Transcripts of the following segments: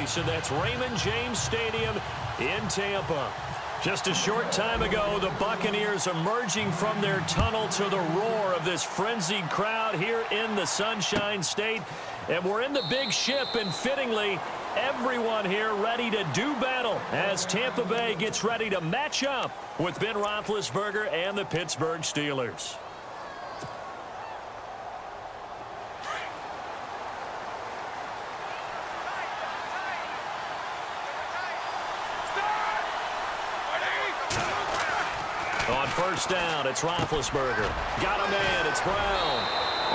Jason. That's Raymond James Stadium in Tampa. Just a short time ago, the Buccaneers emerging from their tunnel to the roar of this frenzied crowd here in the Sunshine State. And we're in the big ship, and fittingly, everyone here ready to do battle as Tampa Bay gets ready to match up with Ben Roethlisberger and the Pittsburgh Steelers. On first down, it's Roethlisberger. Got a man, it's Brown.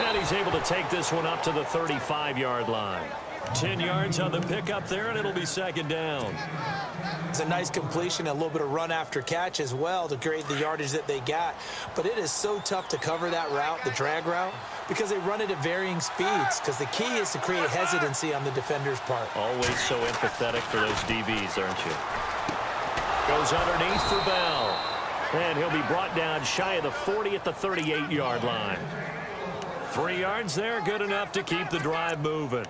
And he's able to take this one up to the 35-yard line. 10 yards on the pickup there, and it'll be second down. It's a nice completion, a little bit of run after catch as well to create the yardage that they got. But it is so tough to cover that route, the drag route, because they run it at varying speeds. Because the key is to create hesitancy on the defender's part. Always so empathetic for those DBs, aren't you? Goes underneath for Bell. And he'll be brought down shy of the 40 at the 38-yard line. 3 yards there, good enough to keep the drive moving.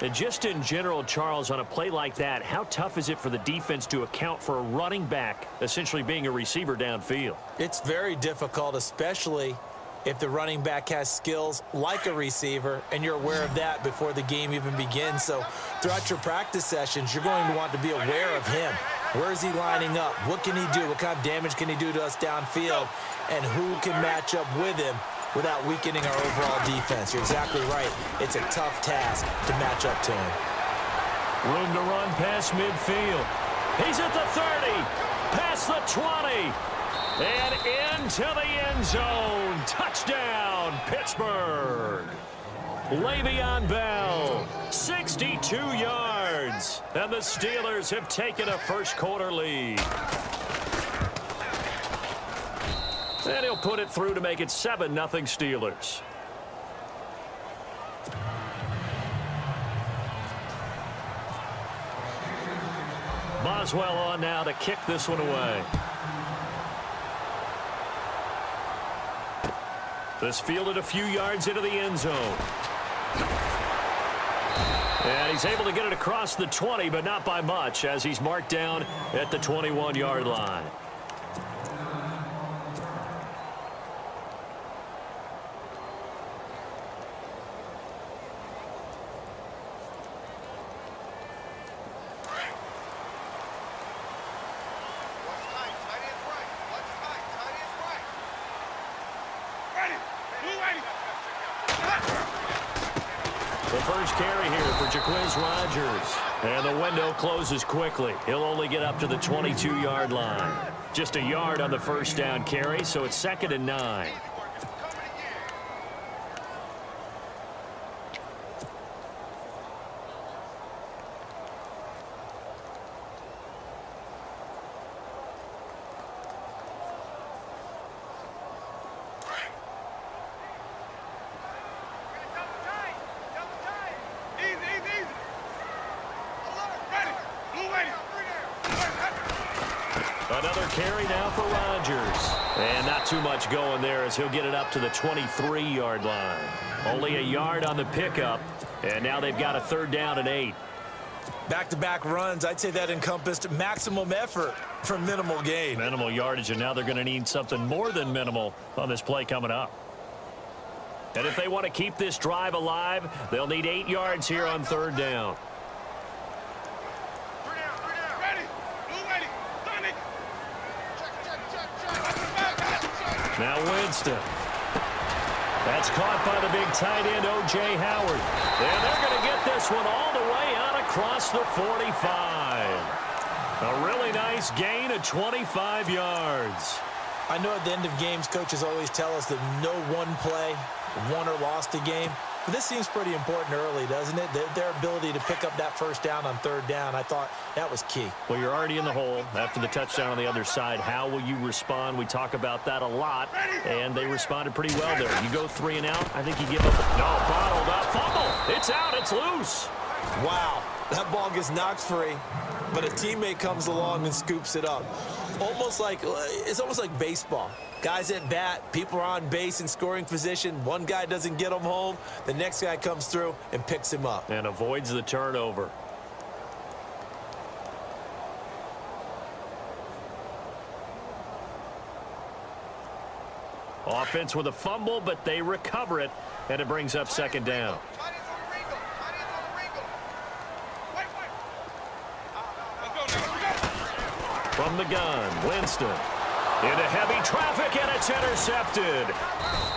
And just in general, Charles, on a play like that, how tough is it for the defense to account for a running back essentially being a receiver downfield? It's very difficult, especially if the running back has skills like a receiver, and you're aware of that before the game even begins. So throughout your practice sessions, you're going to want to be aware of him. Where is he lining up? What can he do? What kind of damage can he do to us downfield? And who can match up with him without weakening our overall defense? You're exactly right. It's a tough task to match up to him. Room to run past midfield. He's at the 30, past the 20, and into the end zone. Touchdown, Pittsburgh. Le'Veon Bell, 62 yards, and the Steelers have taken a first-quarter lead. And he'll put it through to make it 7-0 Steelers. Boswell on now to kick this one away. This fielded a few yards into the end zone. And he's able to get it across the 20, but not by much, as he's marked down at the 21-yard line. The first carry here for Jacquizz Rodgers. And the window closes quickly. He'll only get up to the 22-yard line. Just a yard on the first down carry, so it's 2nd and 9. Another carry now for Rodgers. And not too much going there as he'll get it up to the 23-yard line. Only a yard on the pickup. And now they've got a 3rd down and 8. Back-to-back runs, I'd say that encompassed maximum effort for minimal gain. Minimal yardage, and now they're going to need something more than minimal on this play coming up. And if they want to keep this drive alive, they'll need 8 yards here on 3rd down. Now Winston. That's caught by the big tight end, O.J. Howard. And they're going to get this one all the way out across the 45. A really nice gain of 25 yards. I know at the end of games, coaches always tell us that no one play won or lost a game. But this seems pretty important early, doesn't it? Their ability to pick up that first down on 3rd down, I thought that was key. Well, you're already in the hole after the touchdown on the other side. How will you respond? We talk about that a lot, and they responded pretty well there. You go 3 and out, I think you give up. No, bottled up, fumble. It's out, it's loose. Wow, that ball gets knocked free, but a teammate comes along and scoops it up. It's almost like baseball. Guys at bat, people are on base in scoring position. One guy doesn't get him home. The next guy comes through and picks him up. And avoids the turnover. Offense with a fumble, but they recover it, and it brings up second down. From the gun, Winston. Into heavy traffic, and it's intercepted.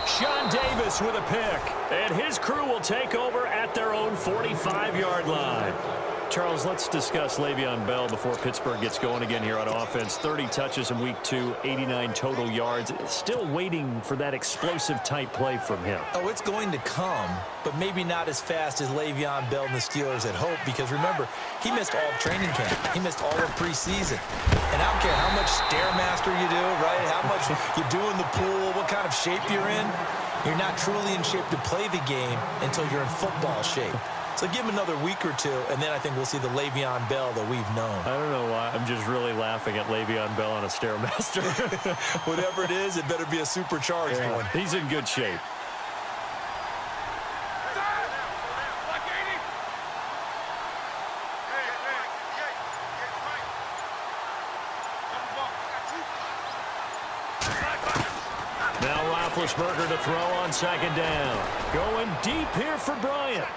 Sean Davis with a pick, and his crew will take over at their own 45-yard line. Charles, let's discuss Le'Veon Bell before Pittsburgh gets going again here on offense. 30 touches in week 2, 89 total yards. Still waiting for that explosive type play from him. Oh, it's going to come, but maybe not as fast as Le'Veon Bell and the Steelers had hoped, because remember, he missed all of training camp. He missed all of preseason. And I don't care how much Stairmaster you do, right? How much you do in the pool, what kind of shape you're in. You're not truly in shape to play the game until you're in football shape. So give him another week or two, and then I think we'll see the Le'Veon Bell that we've known. I don't know why. I'm just really laughing at Le'Veon Bell on a Stairmaster. Whatever it is, it better be a supercharged one. He's in good shape. Now Roethlisberger to throw on second down. Going deep here for Bryant.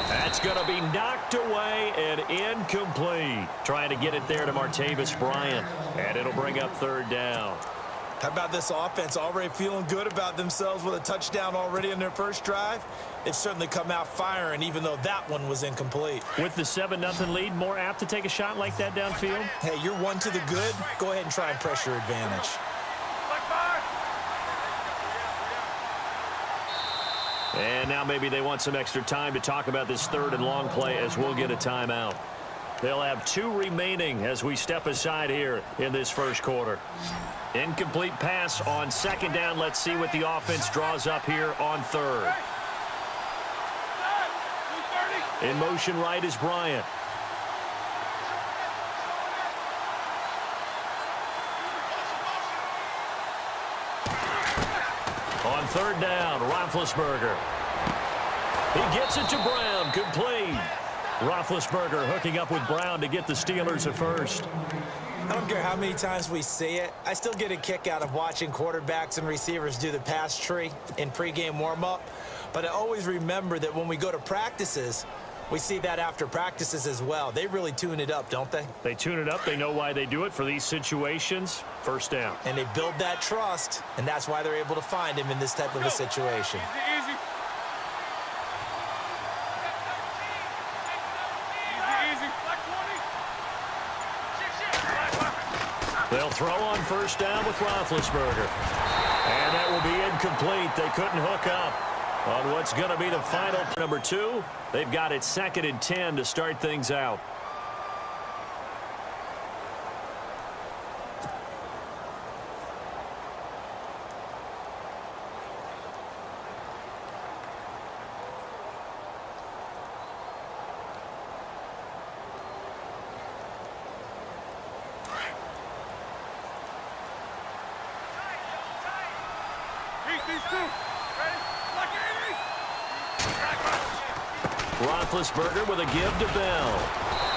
That's going to be knocked away and incomplete. Trying to get it there to Martavis Bryant. And it'll bring up third down. How about this offense already feeling good about themselves with a touchdown already in their first drive? They've certainly come out firing, even though that one was incomplete. With the 7-0 lead, more apt to take a shot like that downfield? Hey, you're one to the good. Go ahead and try and press your advantage. And now maybe they want some extra time to talk about this third and long play, as we'll get a timeout. They'll have 2 remaining as we step aside here in this first quarter. Incomplete pass on second down. Let's see what the offense draws up here on third. In motion right is Bryant. On third down, Roethlisberger. He gets it to Brown. Complete. Roethlisberger hooking up with Brown to get the Steelers a first. I don't care how many times we see it. I still get a kick out of watching quarterbacks and receivers do the pass tree in pregame warm-up. But I always remember that when we go to practices, we see that after practices as well. They really tune it up, don't they? They tune it up. They know why they do it for these situations. First down. And they build that trust, and that's why they're able to find him in this type of a situation. Easy. They'll throw on first down with Roethlisberger. And that will be incomplete. They couldn't hook up on what's going to be the final number 2. They've got it 2nd and 10 to start things out. Roethlisberger with a give to Bell.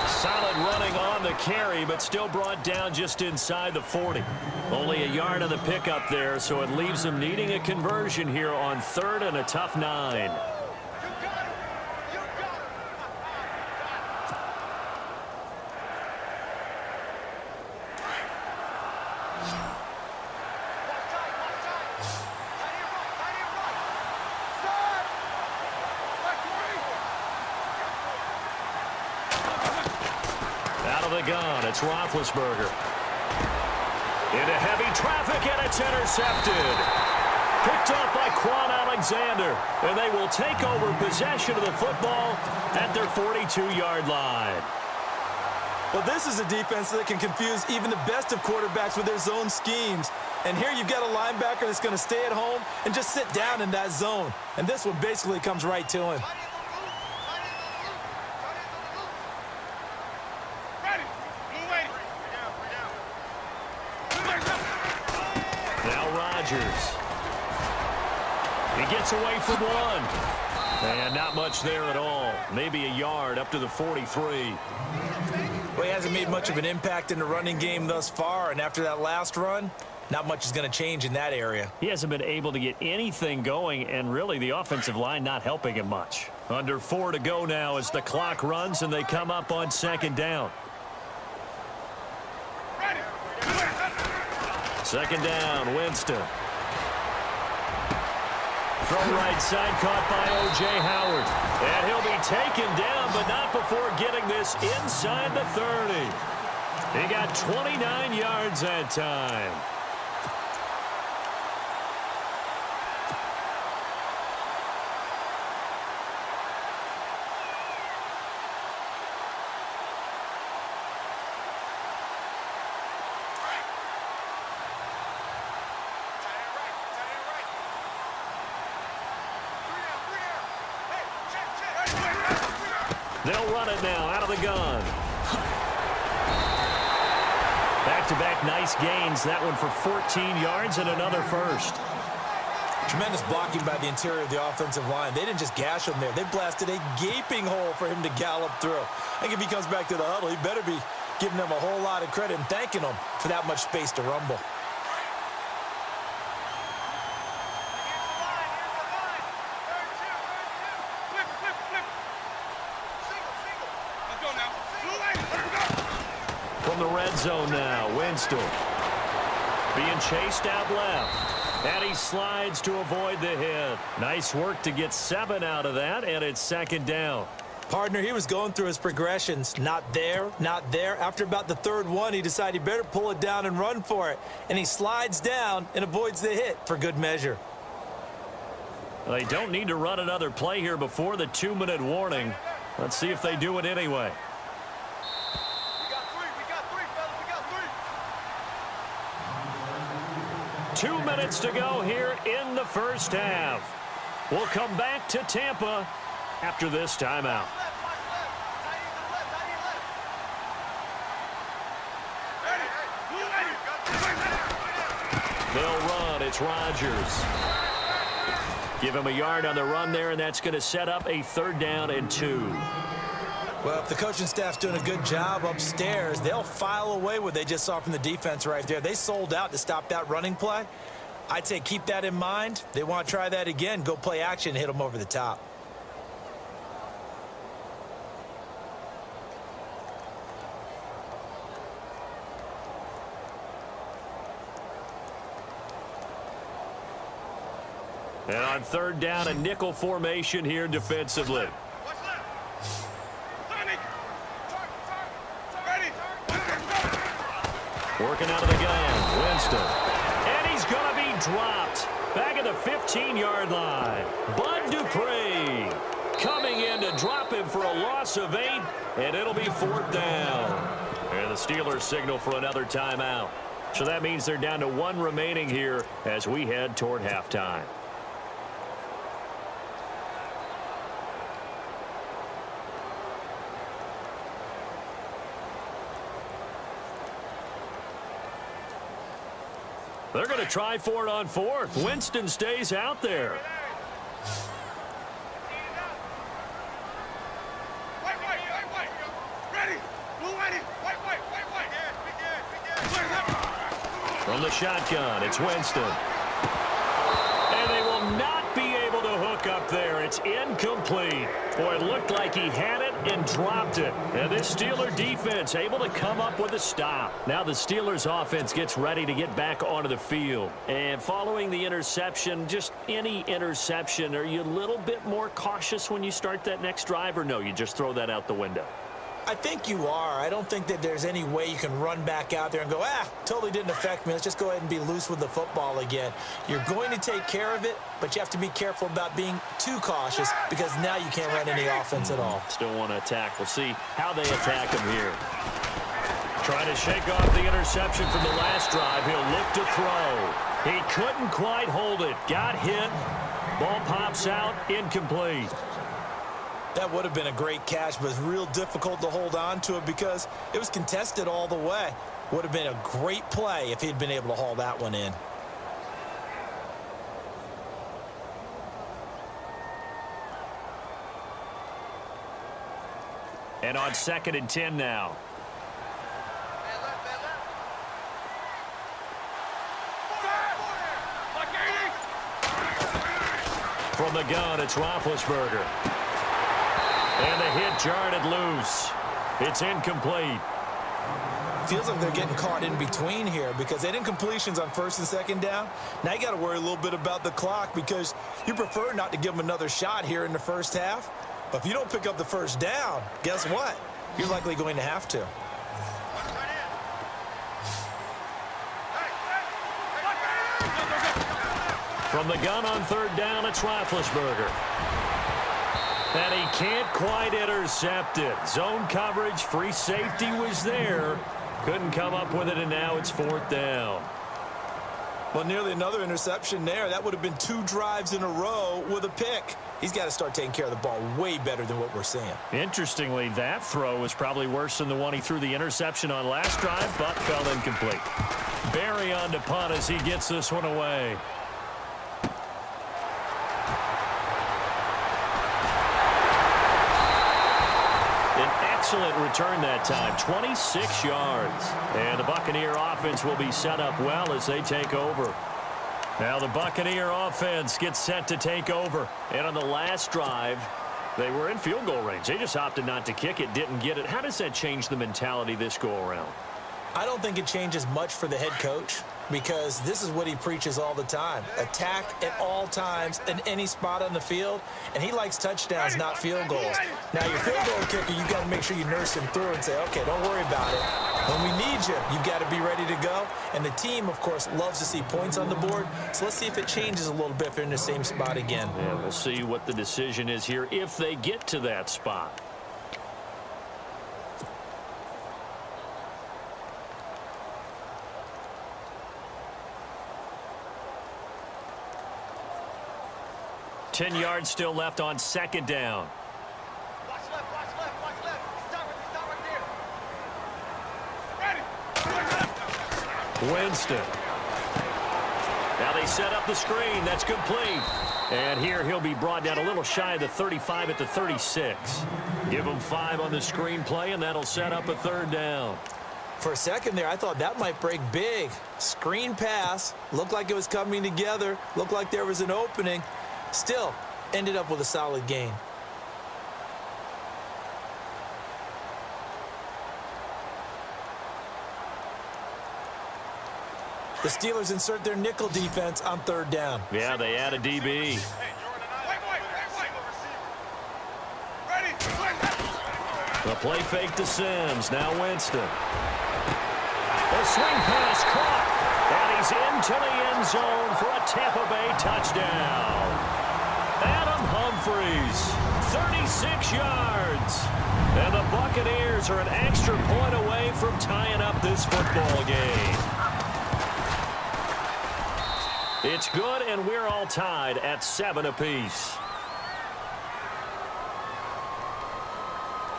Solid running on the carry, but still brought down just inside the 40. Only a yard on the pickup there, so it leaves them needing a conversion here on third and a tough 9. Gun. It's Roethlisberger. Into heavy traffic, and it's intercepted. Picked up by Quan Alexander, and they will take over possession of the football at their 42-yard line. Well, this is a defense that can confuse even the best of quarterbacks with their zone schemes. And here you've got a linebacker that's going to stay at home and just sit down in that zone. And this one basically comes right to him. He gets away from one. And not much there at all. Maybe a yard up to the 43. Well, he hasn't made much of an impact in the running game thus far. And after that last run, not much is going to change in that area. He hasn't been able to get anything going, and really the offensive line not helping him much. Under 4 to go now as the clock runs and they come up on second down. Second down, Winston. Throw right side, caught by O.J. Howard. And he'll be taken down, but not before getting this inside the 30. He got 29 yards that time. They'll run it now out of the gun. Back-to-back nice gains. That one for 14 yards and another first. Tremendous blocking by the interior of the offensive line. They didn't just gash him there. They blasted a gaping hole for him to gallop through. I think if he comes back to the huddle, he better be giving them a whole lot of credit and thanking them for that much space to rumble. From the red zone now, Winston being chased out left. And he slides to avoid the hit. Nice work to get 7 out of that, and it's second down. Partner, he was going through his progressions. Not there, not there. After about the third one, he decided he better pull it down and run for it. And he slides down and avoids the hit for good measure. They don't need to run another play here before the 2-minute warning. Let's see if they do it anyway. 2 minutes to go here in the first half. We'll come back to Tampa after this timeout. They'll run. It's Rodgers. Give him a yard on the run there, and that's going to set up a 3rd down and 2. Well, if the coaching staff's doing a good job upstairs, they'll file away what they just saw from the defense right there. They sold out to stop that running play. I'd say keep that in mind. They want to try that again. Go play action, hit them over the top. And on 3rd down, a nickel formation here defensively. Working out of the gun, Winston. And he's going to be dropped. Back at the 15-yard line. Bud Dupree coming in to drop him for a loss of 8, and it'll be 4th down. And the Steelers signal for another timeout. So that means they're down to 1 remaining here as we head toward halftime. They're going to try for it on 4th. Winston stays out there. From the shotgun, it's Winston. And they will not be able to hook up there. It's incomplete. Boy, it looked like he had it and dropped it. And this Steeler defense able to come up with a stop. Now the Steelers offense gets ready to get back onto the field. And following the interception, just any interception, are you a little bit more cautious when you start that next drive, or no, you just throw that out the window? I think you are. I don't think that there's any way you can run back out there and go, totally didn't affect me. Let's just go ahead and be loose with the football again. You're going to take care of it, but you have to be careful about being too cautious because now you can't run any offense at all. Still want to attack. We'll see how they attack him here. Trying to shake off the interception from the last drive. He'll look to throw. He couldn't quite hold it. Got hit. Ball pops out. Incomplete. That would have been a great catch, but it's real difficult to hold on to it because it was contested all the way. Would have been a great play if he'd been able to haul that one in. And on 2nd and 10 now. From the gun, it's Roethlisberger. And the hit jarred it loose. It's incomplete. Feels like they're getting caught in between here because they didn't completions on first and second down. Now you got to worry a little bit about the clock because you prefer not to give them another shot here in the first half. But if you don't pick up the first down, guess what? You're likely going to have to. From the gun on third down, it's Roethlisberger. And he can't quite intercept it. Zone coverage, free safety was there. Couldn't come up with it, and now it's fourth down. Well, nearly another interception there. That would have been 2 drives in a row with a pick. He's got to start taking care of the ball way better than what we're seeing. Interestingly, that throw was probably worse than the one he threw the interception on last drive, but fell incomplete. Barry on to punt as he gets this one away. Excellent return that time, 26 yards. And the Buccaneer offense will be set up well as they take over. Now the Buccaneer offense gets set to take over. And on the last drive, they were in field goal range. They just opted not to kick it, didn't get it. How does that change the mentality this go around? I don't think it changes much for the head coach because this is what he preaches all the time. Attack at all times in any spot on the field, and he likes touchdowns, not field goals. Now, your field goal kicker, you've got to make sure you nurse him through and say, okay, don't worry about it. When we need you, you've got to be ready to go. And the team, of course, loves to see points on the board. So let's see if it changes a little bit if they're in the same spot again. Yeah, we'll see what the decision is here if they get to that spot. Ten yards still left on second down. Watch left, watch left, watch left. Stop right there. Ready. Winston. Now they set up the screen. That's complete. And here he'll be brought down a little shy of the 35 at the 36. Give him 5 on the screen play, and that'll set up a third down. For a second there, I thought that might break big. Screen pass. Looked like it was coming together. Looked like there was an opening. Still, ended up with a solid gain. The Steelers insert their nickel defense on third down. Yeah, they add a DB. The play fake to Sims. Now Winston. The swing pass caught. And he's into the end zone for a Tampa Bay touchdown. Adam Humphries, 36 yards. And the Buccaneers are an extra point away from tying up this football game. It's good, and we're all tied at 7 apiece.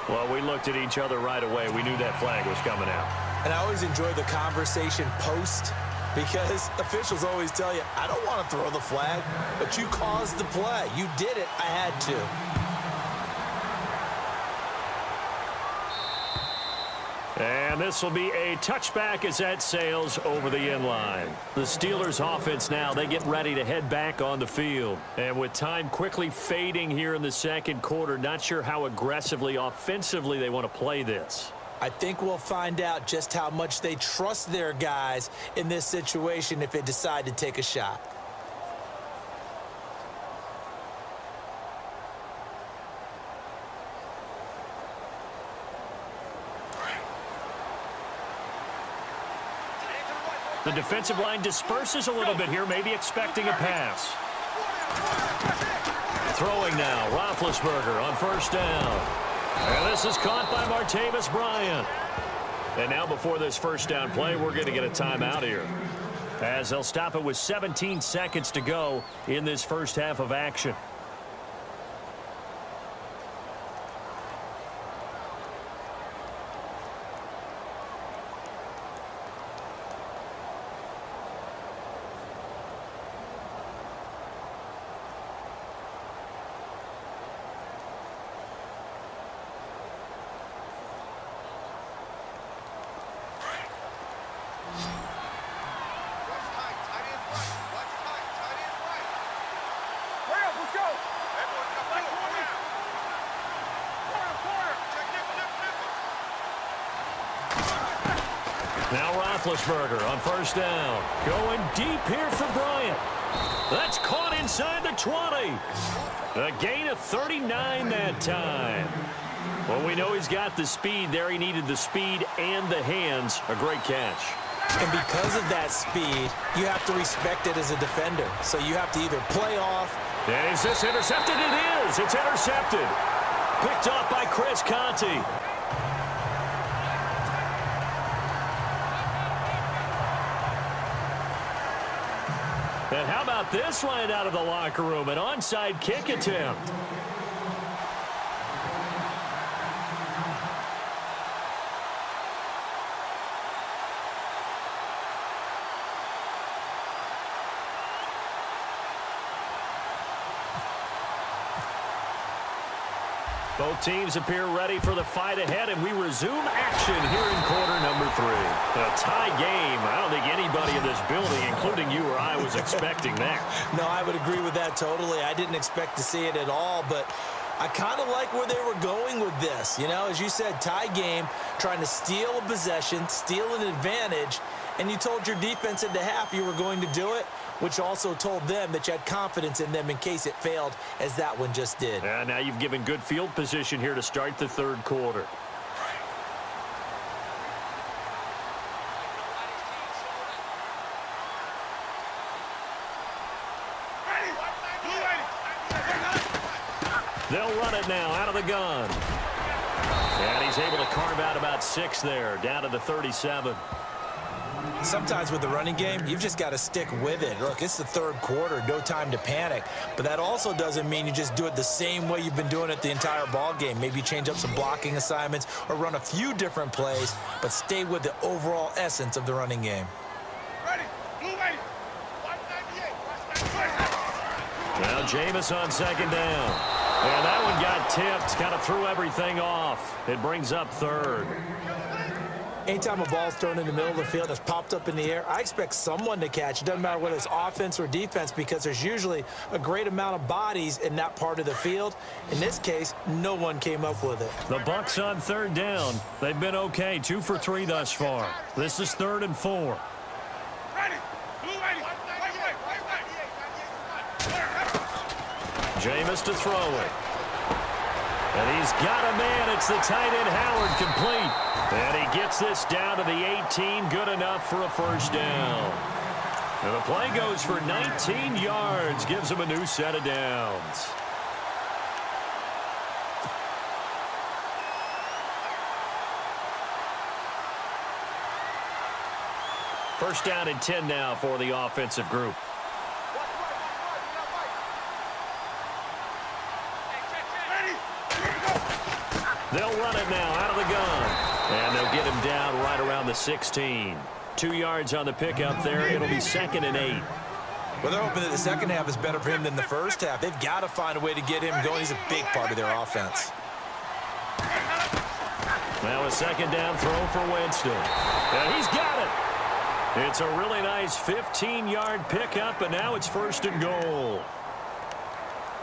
Well, we looked at each other right away. We knew that flag was coming out. And I always enjoy the conversation post because officials always tell you, I don't want to throw the flag, but you caused the play. You did it. I had to. And this will be a touchback as that sails over the end line. The Steelers offense now, they get ready to head back on the field. And with time quickly fading here in the second quarter, not sure how aggressively, offensively they want to play this. I think we'll find out just how much they trust their guys in this situation if they decide to take a shot. The defensive line disperses a little bit here, maybe expecting a pass. Throwing now, Roethlisberger on first down. And this is caught by Martavis Bryant. And now before this first down play, we're going to get a timeout here, as they'll stop it with 17 seconds to go in this first half of action. Now Roethlisberger on first down. Going deep here for Bryant. That's caught inside the 20. A gain of 39 that time. Well, we know he's got the speed there. He needed the speed and the hands. A great catch. And because of that speed, you have to respect it as a defender. So you have to either play off. And is this intercepted? It is. It's intercepted. Picked off by Chris Conte. And how about this line out of the locker room? An onside kick attempt. Both teams appear ready for the fight ahead, and we resume action here in quarter number 3. A tie game. I don't think anybody in this building, including you or I, was expecting that. No, I would agree with that totally. I didn't expect to see it at all, but I kind of like where they were going with this. You know, as you said, tie game, trying to steal a possession, steal an advantage, and you told your defense at the half you were going to do it, which also told them that you had confidence in them in case it failed, as that one just did. And now you've given good field position here to start the third quarter. They'll run it now out of the gun. And he's able to carve out about 6 there, down to the 37. Sometimes with the running game, you've just got to stick with it. Look, it's the third quarter, no time to panic. But that also doesn't mean you just do it the same way you've been doing it the entire ball game. Maybe change up some blocking assignments or run a few different plays, but stay with the overall essence of the running game. Now Jameis on second down. And that one got tipped, kind of threw everything off. It brings up third. Anytime a ball's thrown in the middle of the field and it's popped up in the air, I expect someone to catch. It doesn't matter whether it's offense or defense, because there's usually a great amount of bodies in that part of the field. In this case, no one came up with it. The Bucks on third down. They've been okay, 2 for 3 thus far. This is 3rd and 4. Jameis to throw it. And he's got a man. It's the tight end Howard, complete. And he gets this down to the 18. Good enough for a first down. And the play goes for 19 yards. Gives him a new set of downs. First down and 10 now for the offensive group. They'll run it now out of the gun. And they'll get him down right around the 16. 2 yards on the pickup there. It'll be 2nd and 8. Well, they're hoping that the second half is better for him than the first half. They've got to find a way to get him going. He's a big part of their offense. Now a second down throw for Winston. And he's got it. It's a really nice 15-yard pickup, and now it's 1st and goal.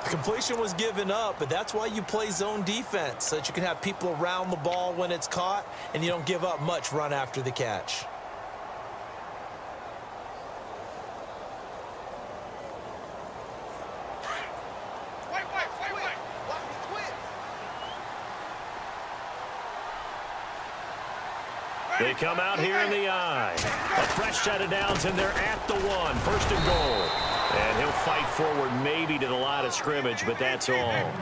The completion was given up, but that's why you play zone defense, so that you can have people around the ball when it's caught, and you don't give up much run after the catch. They come out here in the eye. A fresh set of downs, and they're at the 1. 1st and goal. And he'll fight forward maybe to the line of scrimmage, but that's all.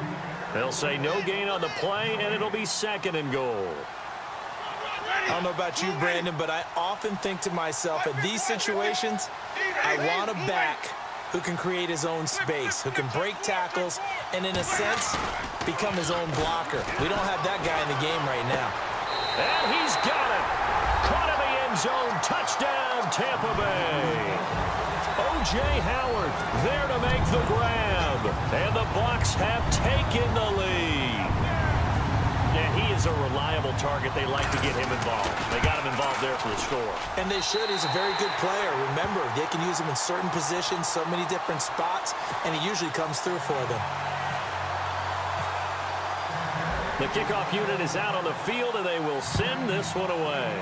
They'll say no gain on the play, and it'll be 2nd and goal. I don't know about you, Brandon, but I often think to myself, in these situations, I want a back who can create his own space, who can break tackles, and in a sense, become his own blocker. We don't have that guy in the game right now. And he's got it. Caught in the end zone. Touchdown, Tampa Bay. O.J. Howard there to make the grab. And the Bucks have taken the lead. Yeah, he is a reliable target. They like to get him involved. They got him involved there for the score. And they should. He's a very good player. Remember, they can use him in certain positions, so many different spots, and he usually comes through for them. The kickoff unit is out on the field, and they will send this one away.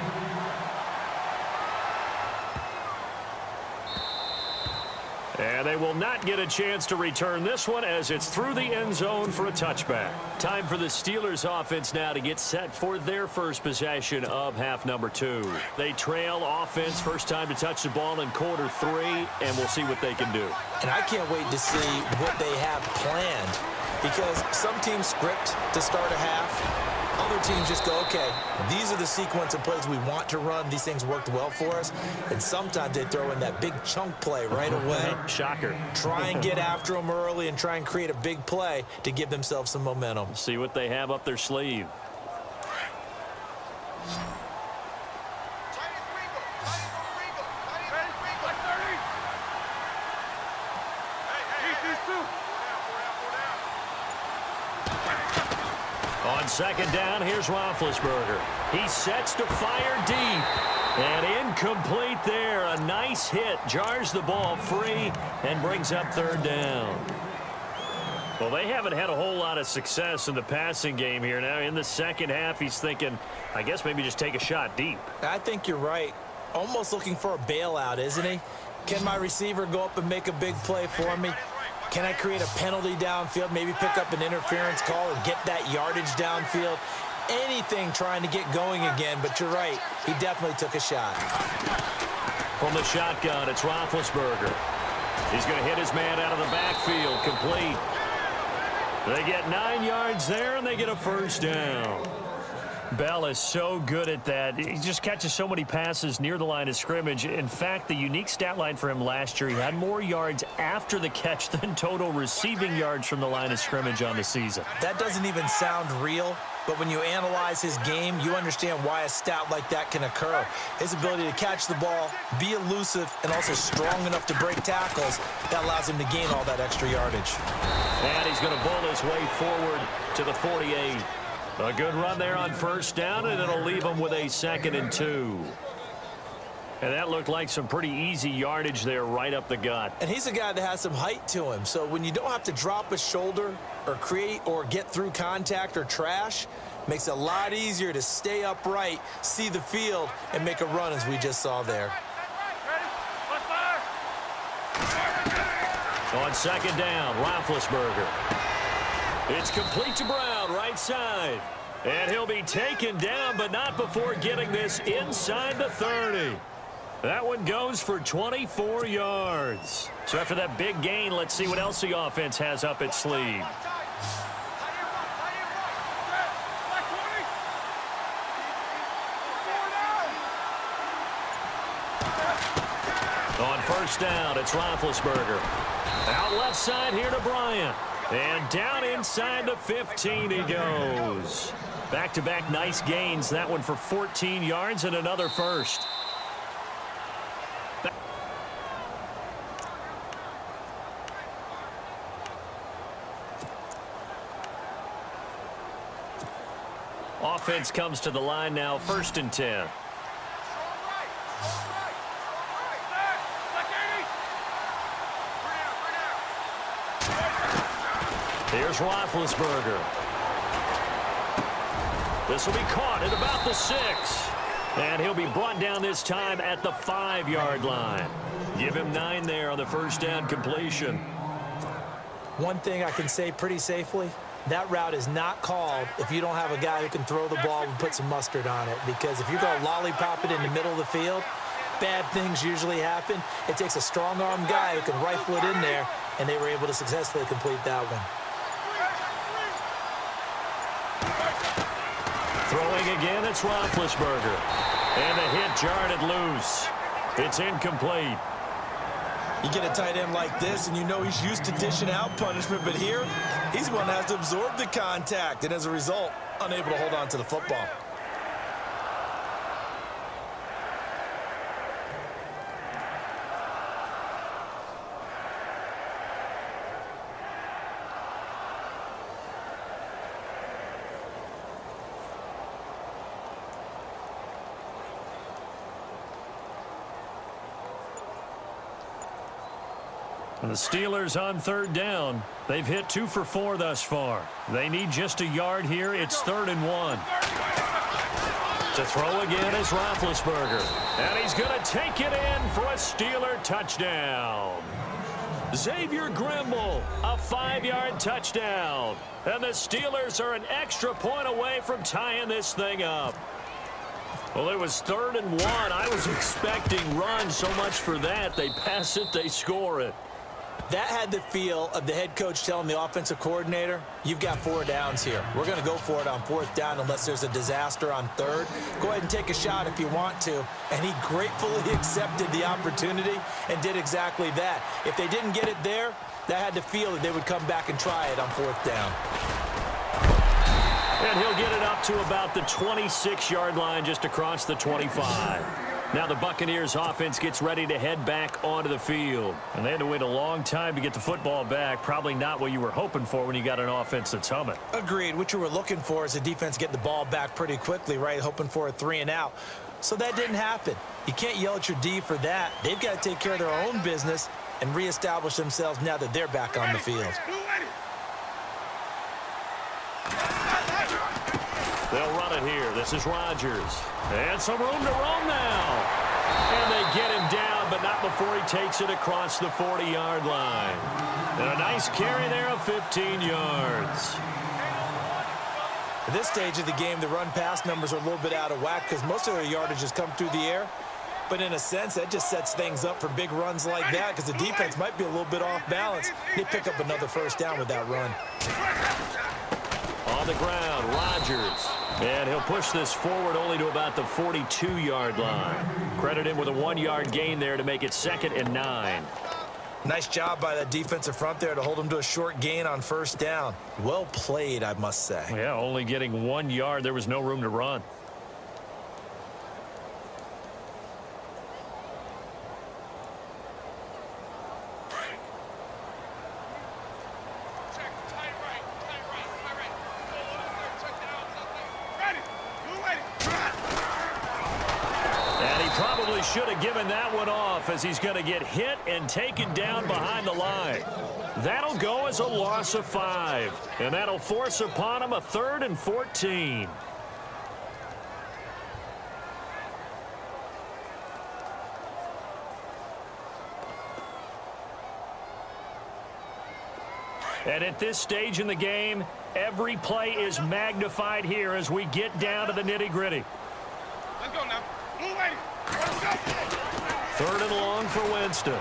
And they will not get a chance to return this one as it's through the end zone for a touchback. Time for the Steelers offense now to get set for their first possession of half number 2. They trail offense, first time to touch the ball in quarter 3, and we'll see what they can do. And I can't wait to see what they have planned, because some teams script to start a half. Other teams just go, okay, these are the sequence of plays we want to run. These things worked well for us. And sometimes they throw in that big chunk play right away. Shocker. Try and get after them early and try and create a big play to give themselves some momentum. See what they have up their sleeve. On second down, here's Roethlisberger. He sets to fire deep. And incomplete there. A nice hit. Jars the ball free and brings up third down. Well, they haven't had a whole lot of success in the passing game here. Now, in the second half, he's thinking, I guess maybe just take a shot deep. I think you're right. Almost looking for a bailout, isn't he? Can my receiver go up and make a big play for me? Can I create a penalty downfield, maybe pick up an interference call and get that yardage downfield? Anything trying to get going again, but you're right. He definitely took a shot. From the shotgun, it's Roethlisberger. He's going to hit his man out of the backfield, complete. They get 9 yards there, and they get a first down. Bell is so good at that. He just catches so many passes near the line of scrimmage. In fact, the unique stat line for him last year, he had more yards after the catch than total receiving yards from the line of scrimmage on the season. That doesn't even sound real, but when you analyze his game, you understand why a stat like that can occur. His ability to catch the ball, be elusive, and also strong enough to break tackles, that allows him to gain all that extra yardage. And he's going to bowl his way forward to the 48. A good run there on first down, and it'll leave him with a 2nd and 2. And that looked like some pretty easy yardage there right up the gut. And he's a guy that has some height to him, so when you don't have to drop a shoulder or create or get through contact or trash, makes it a lot easier to stay upright, see the field, and make a run as we just saw there. On second down, Roethlisberger. It's complete to Brown, right side. And he'll be taken down, but not before getting this inside the 30. That one goes for 24 yards. So after that big gain, let's see what else the offense has up its sleeve. On first down, it's Roethlisberger. Out left side here to Bryant. And down inside the 15 he goes. Back-to-back nice gains. That one for 14 yards and another first. Offense comes to the line now, 1st and 10. Here's Roethlisberger. This will be caught at about the 6. And he'll be brought down this time at the 5-yard line. Give him 9 there on the first down completion. One thing I can say pretty safely, that route is not called if you don't have a guy who can throw the ball and put some mustard on it. Because if you go lollipop it in the middle of the field, bad things usually happen. It takes a strong-arm guy who can rifle it in there, and they were able to successfully complete that one. Throwing again, it's Roethlisberger. And the hit jarred it loose. It's incomplete. You get a tight end like this, and you know he's used to dishing out punishment, but here, he's the one that has to absorb the contact, and as a result, unable to hold on to the football. And the Steelers on third down. They've hit 2 for 4 thus far. They need just a yard here. It's 3rd and 1. To throw again is Roethlisberger. And he's going to take it in for a Steeler touchdown. Xavier Grimble, a 5-yard touchdown. And the Steelers are an extra point away from tying this thing up. Well, it was 3rd and 1. I was expecting runs, so much for that. They pass it, they score it. That had the feel of the head coach telling the offensive coordinator, you've got 4 downs here. We're going to go for it on 4th down unless there's a disaster on 3rd. Go ahead and take a shot if you want to. And he gratefully accepted the opportunity and did exactly that. If they didn't get it there, that had the feel that they would come back and try it on 4th down. And he'll get it up to about the 26-yard line, just across the 25. Now the Buccaneers offense gets ready to head back onto the field. And they had to wait a long time to get the football back. Probably not what you were hoping for when you got an offense that's humming. Agreed. What you were looking for is the defense getting the ball back pretty quickly, right? Hoping for a 3 and out. So that didn't happen. You can't yell at your D for that. They've got to take care of their own business and reestablish themselves now that they're back on the field. They'll run it here. This is Rodgers. And some room to roam now. And they get him down, but not before he takes it across the 40-yard line. And a nice carry there of 15 yards. At this stage of the game, the run-pass numbers are a little bit out of whack because most of their yardage has come through the air. But in a sense, that just sets things up for big runs like that because the defense might be a little bit off balance. They pick up another 1st down with that run. On the ground, Rodgers. And he'll push this forward only to about the 42-yard line. Credit him with a 1-yard gain there to make it 2nd and 9. Nice job by that defensive front there to hold him to a short gain on 1st down. Well played, I must say. Yeah, only getting 1 yard. There was no room to run. Should have given that one off as he's going to get hit and taken down behind the line. That'll go as a loss of 5. And that'll force upon him a 3rd and 14. And at this stage in the game, every play is magnified here as we get down to the nitty-gritty. Let's go now. Blue lady. Let's go. 3rd and long for Winston.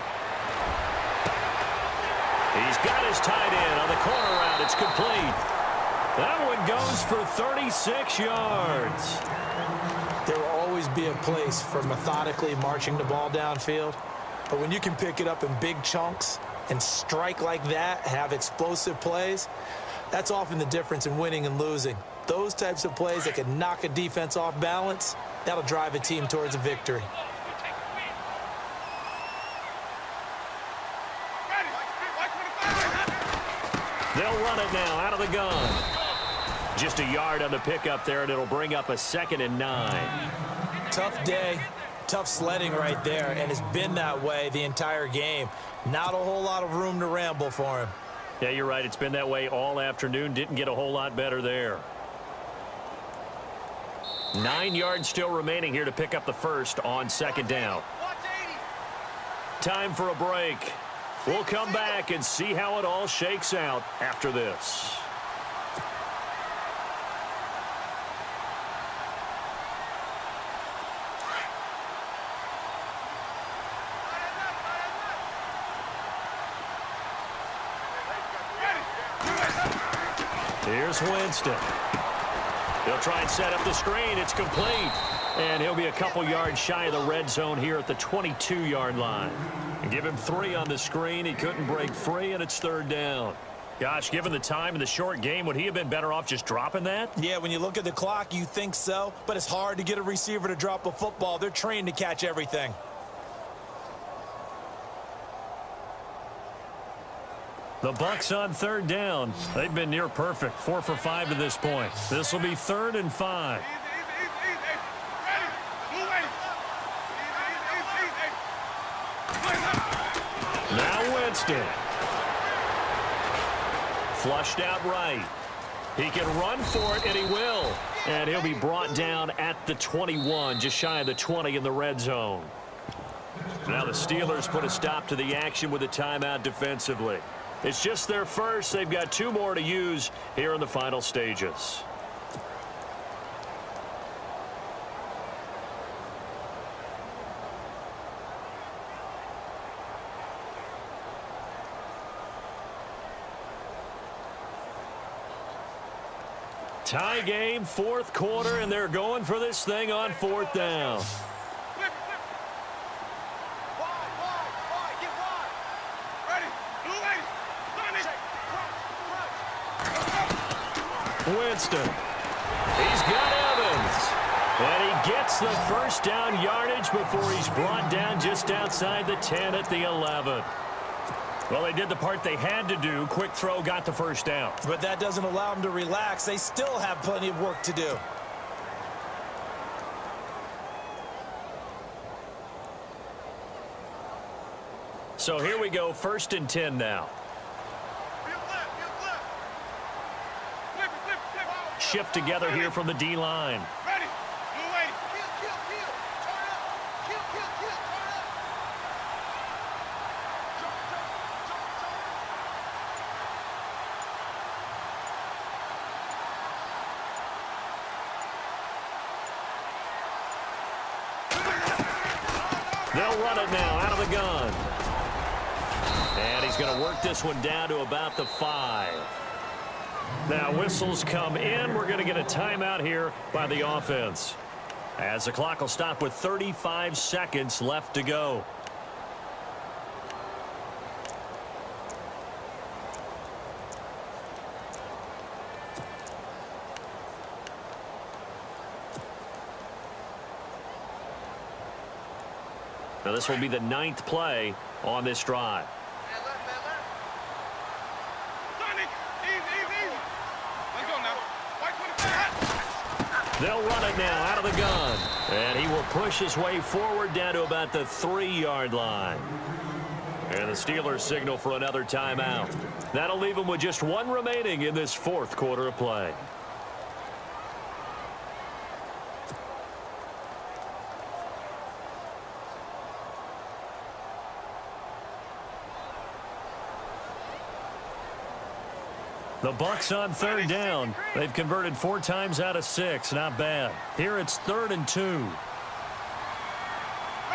He's got his tight end on the corner route. It's complete. That one goes for 36 yards. There will always be a place for methodically marching the ball downfield. But when you can pick it up in big chunks and strike like that, have explosive plays, that's often the difference in winning and losing. Those types of plays that can knock a defense off balance, that'll drive a team towards a victory. They'll run it now out of the gun. Just a yard on the pickup there, and it'll bring up a 2nd and 9. Tough day, tough sledding right there, and it's been that way the entire game. Not a whole lot of room to ramble for him. Yeah, you're right. It's been that way all afternoon. Didn't get a whole lot better there. 9 yards still remaining here to pick up the 1st on 2nd down. Time for a break. We'll come back and see how it all shakes out after this. Here's Winston. He'll try and set up the screen. It's complete. And he'll be a couple yards shy of the red zone here at the 22-yard line. And give him 3 on the screen. He couldn't break free, and it's 3rd down. Gosh, given the time in the short game, would he have been better off just dropping that? Yeah, when you look at the clock, you think so. But it's hard to get a receiver to drop a football. They're trained to catch everything. The Bucks on 3rd down. They've been near perfect. 4 for 5 to this point. This will be 3rd and 5. Now Winston. Flushed out right. He can run for it, and he will. And he'll be brought down at the 21, just shy of the 20 in the red zone. Now the Steelers put a stop to the action with a timeout defensively. It's just their first. They've got 2 more to use here in the final stages. Tie game, 4th quarter, and they're going for this thing on 4th down. Flip, flip. Wide, get wide. Ready, blue lady, Sonny. Winston. He's got Evans. And he gets the first down yardage before he's brought down just outside the 10 at the 11. Well, they did the part they had to do. Quick throw got the first down. But that doesn't allow them to relax. They still have plenty of work to do. So here we go, 1st and 10 now. Shift together here from the D-line. Ready, blue lady. Kill, turn up. They'll run it now out of the gun. And he's going to work this one down to about the 5. Now whistles come in. We're going to get a timeout here by the offense, as the clock will stop with 35 seconds left to go. Now this will be the 9th play on this drive. They'll run it now out of the gun. And he will push his way forward down to about the 3-yard line. And the Steelers signal for another timeout. That'll leave them with just 1 remaining in this 4th quarter of play. The Bucks on 3rd down. They've converted 4 times out of 6. Not bad. Here it's 3rd and 2.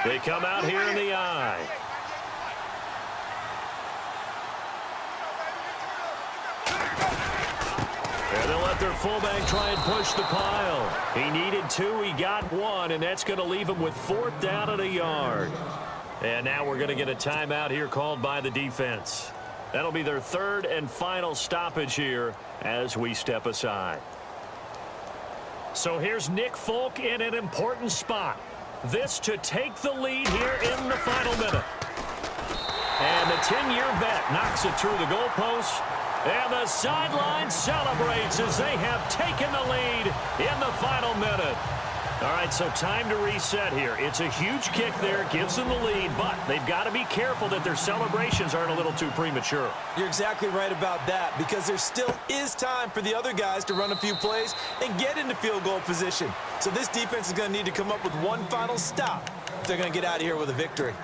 They come out here in the eye. And they'll let their fullback try and push the pile. He needed 2. He got 1, and that's going to leave him with 4th down at a yard. And now we're going to get a timeout here called by the defense. That'll be their 3rd and final stoppage here as we step aside. So here's Nick Folk in an important spot. This to take the lead here in the final minute. And the 10-year vet knocks it through the goalposts. And the sideline celebrates as they have taken the lead in the final minute. All right, so time to reset here. It's a huge kick there, gives them the lead, but they've got to be careful that their celebrations aren't a little too premature. You're exactly right about that, because there still is time for the other guys to run a few plays and get into field goal position. So this defense is going to need to come up with one final stop if they're going to get out of here with a victory.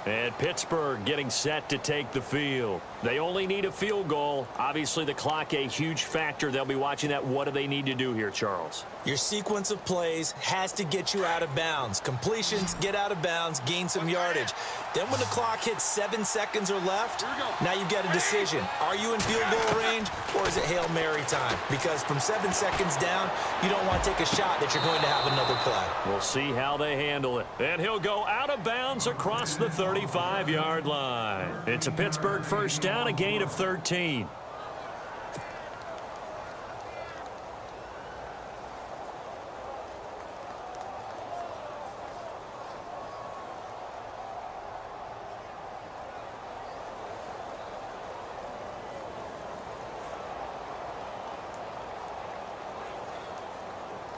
And Pittsburgh getting set to take the field. They only need a field goal. Obviously, the clock a huge factor. They'll be watching that. What do they need to do here, Charles? Your sequence of plays has to get you out of bounds. Completions, get out of bounds, gain some yardage. Then when the clock hits 7 seconds or left, now you've got a decision. Are you in field goal range, or is it Hail Mary time? Because from 7 seconds down, you don't want to take a shot that you're going to have another play. We'll see how they handle it. And he'll go out of bounds across the 35-yard line. It's a Pittsburgh first down, a gain of 13.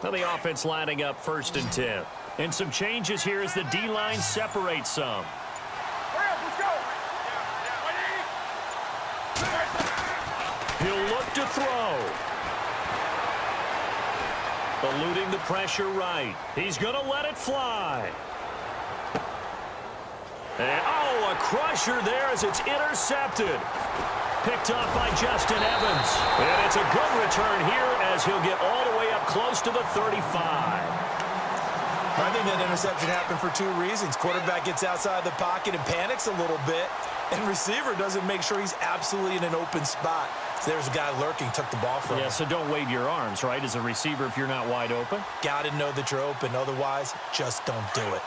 Now the offense lining up 1st and 10. And some changes here as the D-line separates some. He'll look to throw. Eluding the pressure right. He's going to let it fly. And, oh, a crusher there as it's intercepted. Picked off by Justin Evans. And it's a good return here as he'll get all the way up close to the 35. I think that interception happened for two reasons. Quarterback gets outside the pocket and panics a little bit, and receiver doesn't make sure he's absolutely in an open spot. So there's a guy lurking, took the ball from him. Yeah, so don't wave your arms, right, as a receiver if you're not wide open. Got to know that you're open. Otherwise, just don't do it.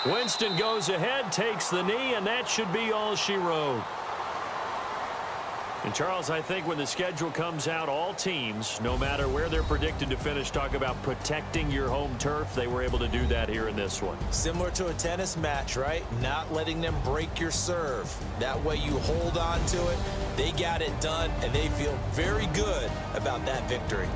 Winston goes ahead, takes the knee, and that should be all she wrote. And, Charles, I think when the schedule comes out, all teams, no matter where they're predicted to finish, talk about protecting your home turf. They were able to do that here in this one. Similar to a tennis match, right? Not letting them break your serve. That way you hold on to it. They got it done, and they feel very good about that victory.